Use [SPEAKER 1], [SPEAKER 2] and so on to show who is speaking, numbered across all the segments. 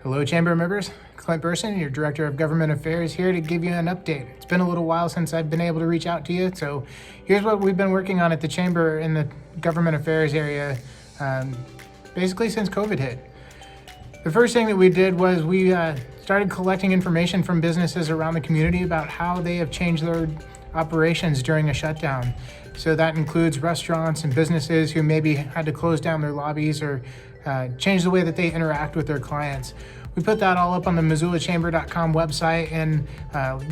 [SPEAKER 1] Hello, Chamber members. Clint Burson, your Director of Government Affairs, here to give you an update. It's been a little while since I've been able to reach out to you, so here's what we've been working on at the Chamber in the Government Affairs area, basically since COVID hit. The first thing that we did was we started collecting information from businesses around the community about how they have changed their operations during a shutdown. So that includes restaurants and businesses who maybe had to close down their lobbies or change the way that they interact with their clients. We put that all up on the MissoulaChamber.com website and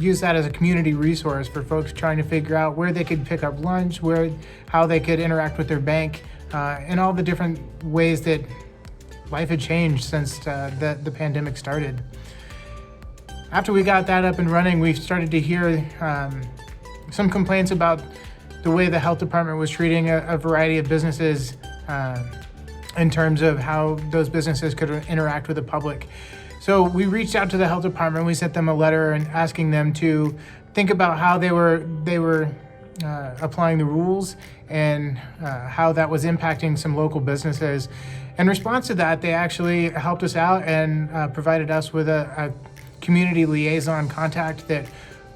[SPEAKER 1] use that as a community resource for folks trying to figure out where they could pick up lunch, how they could interact with their bank, and all the different ways that life had changed since the pandemic started. After we got that up and running, we started to hear some complaints about the way the health department was treating a variety of businesses in terms of how those businesses could interact with the public. So we reached out to the health department. We sent them a letter and asking them to think about how they were applying the rules and how that was impacting some local businesses. In response to that, they actually helped us out and provided us with a community liaison contact that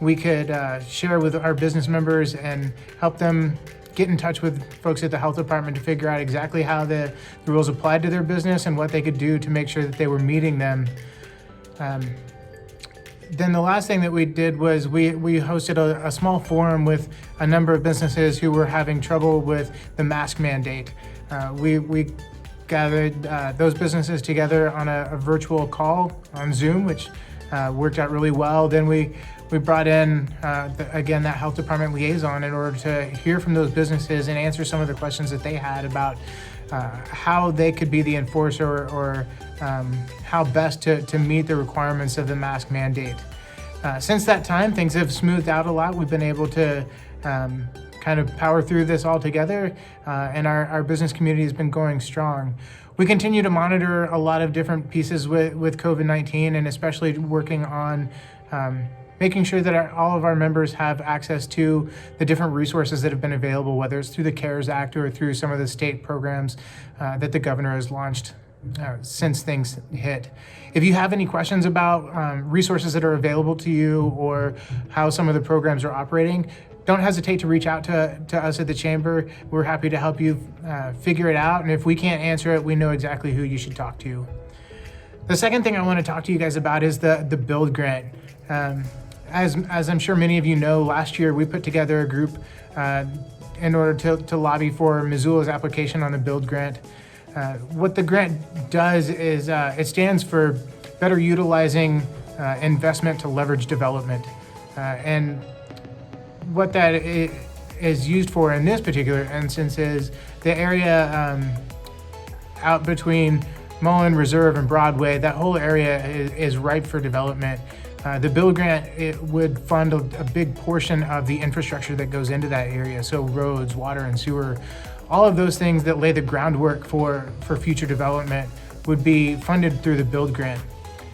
[SPEAKER 1] we could share with our business members and help them get in touch with folks at the health department to figure out exactly how the rules applied to their business and what they could do to make sure that they were meeting them. Then the last thing that we did was we hosted a small forum with a number of businesses who were having trouble with the mask mandate. We gathered those businesses together on a virtual call on Zoom, which worked out really well. Then we brought in, again, that health department liaison in order to hear from those businesses and answer some of the questions that they had about how they could be the enforcer or how best to meet the requirements of the mask mandate. Since that time, things have smoothed out a lot. We've been able to kind of power through this all together, and our business community has been going strong. We continue to monitor a lot of different pieces with COVID-19, and especially working on making sure that all of our members have access to the different resources that have been available, whether it's through the CARES Act or through some of the state programs that the governor has launched since things hit. If you have any questions about resources that are available to you or how some of the programs are operating, don't hesitate to reach out to us at the Chamber. We're happy to help you figure it out, and if we can't answer it, we know exactly who you should talk to. The second thing I want to talk to you guys about is the Build Grant. As I'm sure many of you know, last year we put together a group in order to lobby for Missoula's application on the Build Grant. What the grant does is it stands for Better Utilizing Investment to Leverage Development. And what that is used for in this particular instance is the area out between Mullen, Reserve, and Broadway. That whole area is ripe for development. The Build Grant, it would fund a big portion of the infrastructure that goes into that area. So roads, water and sewer, all of those things that lay the groundwork for future development would be funded through the Build Grant.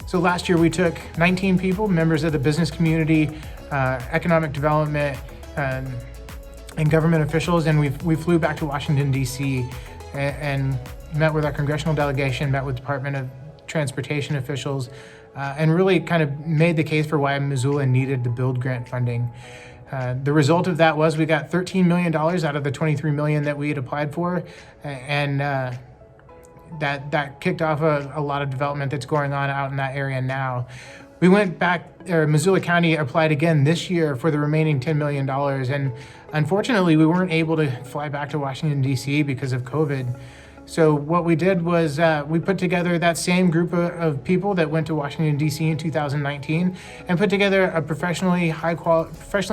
[SPEAKER 1] So last year we took 19 people, members of the business community, economic development, and government officials, and we flew back to Washington, D.C. and met with our congressional delegation, met with Department of Transportation officials, and really kind of made the case for why Missoula needed the Build Grant funding. The result of that was we got $13 million out of the $23 million that we had applied for, and that kicked off a lot of development that's going on out in that area now. We went back, Missoula County applied again this year for the remaining $10 million, and unfortunately we weren't able to fly back to Washington, D.C. because of COVID. So what we did was we put together that same group of people that went to Washington, D.C. in 2019 and put together a professionally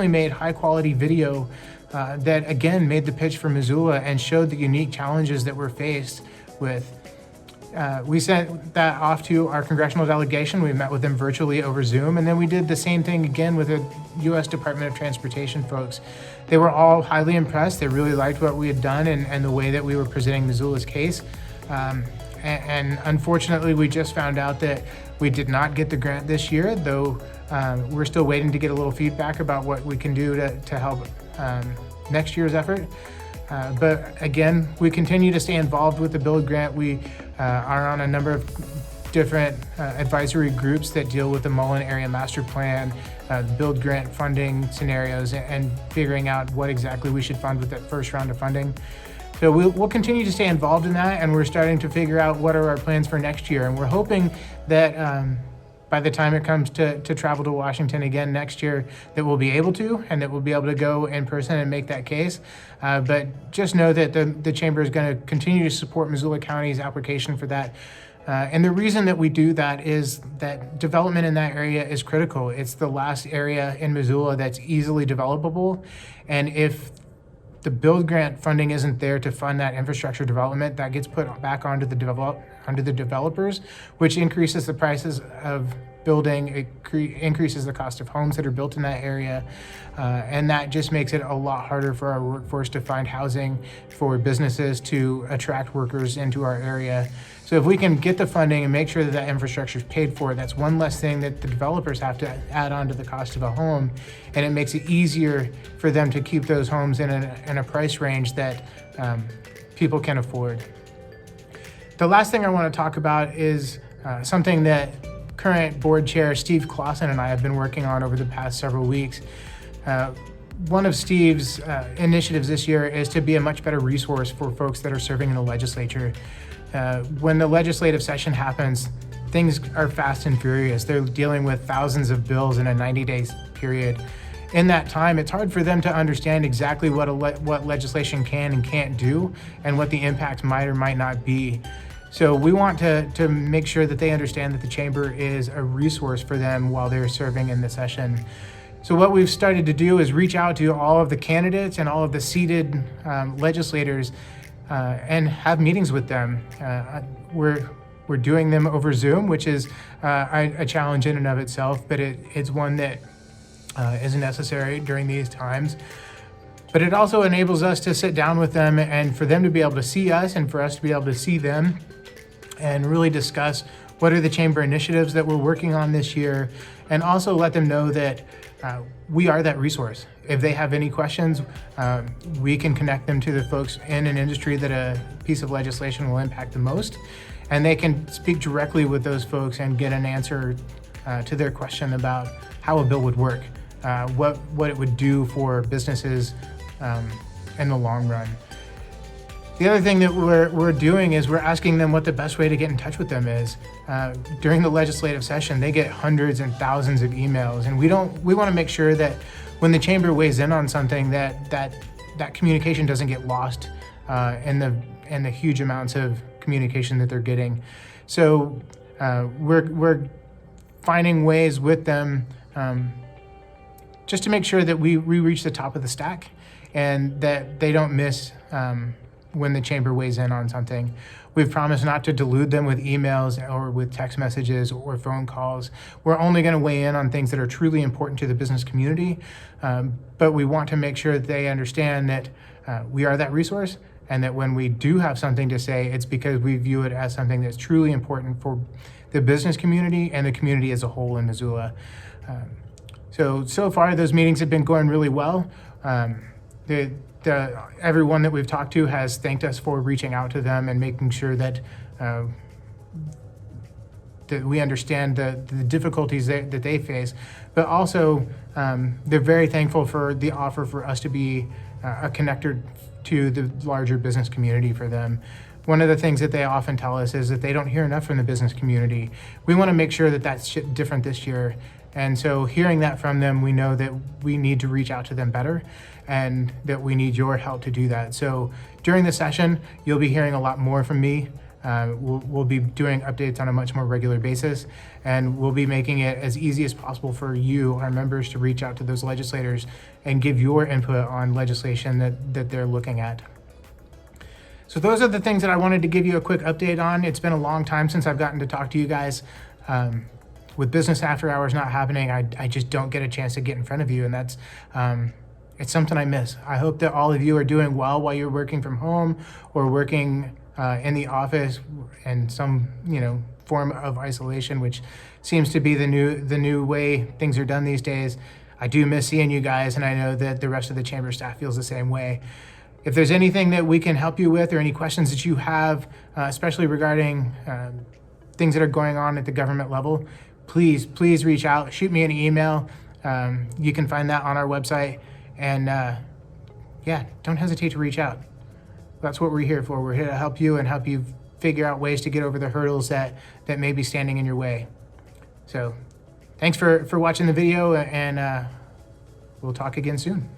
[SPEAKER 1] made high-quality video that, again, made the pitch for Missoula and showed the unique challenges that we're faced with. We sent that off to our congressional delegation. We met with them virtually over Zoom, and then we did the same thing again with the U.S. Department of Transportation folks. They were all highly impressed. They really liked what we had done and the way that we were presenting Missoula's case. And unfortunately, we just found out that we did not get the grant this year, though we're still waiting to get a little feedback about what we can do to help next year's effort. But again, we continue to stay involved with the Build Grant. We are on a number of different advisory groups that deal with the Mullen Area Master Plan, build grant funding scenarios, and figuring out what exactly we should fund with that first round of funding. So we'll continue to stay involved in that, and we're starting to figure out what are our plans for next year. And we're hoping that by the time it comes to travel to Washington again next year, that we'll be able to, and that we'll be able to go in person and make that case. But just know that the Chamber is going to continue to support Missoula County's application for that. And the reason that we do that is that development in that area is critical. It's the last area in Missoula that's easily developable. And if the build grant funding isn't there to fund that infrastructure development, that gets put back onto the developers, which increases the prices of building, it increases the cost of homes that are built in that area, and that just makes it a lot harder for our workforce to find housing, for businesses to attract workers into our area. So if we can get the funding and make sure that that infrastructure is paid for, that's one less thing that the developers have to add on to the cost of a home, and it makes it easier for them to keep those homes in a price range that people can afford. The last thing I want to talk about is something that current board chair Steve Clausen and I have been working on over the past several weeks. One of Steve's initiatives this year is to be a much better resource for folks that are serving in the legislature. When the legislative session happens, things are fast and furious. They're dealing with thousands of bills in a 90-day period. In that time, it's hard for them to understand exactly what legislation can and can't do, and what the impact might or might not be. So we want to make sure that they understand that the Chamber is a resource for them while they're serving in the session. So what we've started to do is reach out to all of the candidates and all of the seated legislators and have meetings with them. We're doing them over Zoom, which is a challenge in and of itself, but it's one that is necessary during these times. But it also enables us to sit down with them and for them to be able to see us and for us to be able to see them and really discuss what are the Chamber initiatives that we're working on this year, and also let them know that we are that resource. If they have any questions, we can connect them to the folks in an industry that a piece of legislation will impact the most, and they can speak directly with those folks and get an answer to their question about how a bill would work, what it would do for businesses in the long run. The other thing that we're doing is we're asking them what the best way to get in touch with them is. During the legislative session, they get hundreds and thousands of emails, and we want to make sure that when the Chamber weighs in on something, that communication doesn't get lost in the huge amounts of communication that they're getting. So we're finding ways with them just to make sure that we reach the top of the stack and that they don't miss when the Chamber weighs in on something. We've promised not to delude them with emails or with text messages or phone calls. We're only going to weigh in on things that are truly important to the business community, but we want to make sure that they understand that we are that resource, and that when we do have something to say, it's because we view it as something that's truly important for the business community and the community as a whole in Missoula. So far, those meetings have been going really well. Everyone that we've talked to has thanked us for reaching out to them and making sure that that we understand the difficulties that they face, but also they're very thankful for the offer for us to be a connector to the larger business community for them. One of the things that they often tell us is that they don't hear enough from the business community. We want to make sure that that's different this year. And so hearing that from them, we know that we need to reach out to them better and that we need your help to do that. So during the session, you'll be hearing a lot more from me. We'll be doing updates on a much more regular basis, and we'll be making it as easy as possible for you, our members, to reach out to those legislators and give your input on legislation that they're looking at. So those are the things that I wanted to give you a quick update on. It's been a long time since I've gotten to talk to you guys. With business after hours not happening, I just don't get a chance to get in front of you, and that's it's something I miss. I hope that all of you are doing well while you're working from home or working in the office in some form of isolation, which seems to be the new way things are done these days. I do miss seeing you guys, and I know that the rest of the Chamber staff feels the same way. If there's anything that we can help you with or any questions that you have, especially regarding things that are going on at the government level, please reach out. Shoot me an email. You can find that on our website. And yeah, don't hesitate to reach out. That's what we're here for. We're here to help you and help you figure out ways to get over the hurdles that may be standing in your way. So thanks for watching the video, and we'll talk again soon.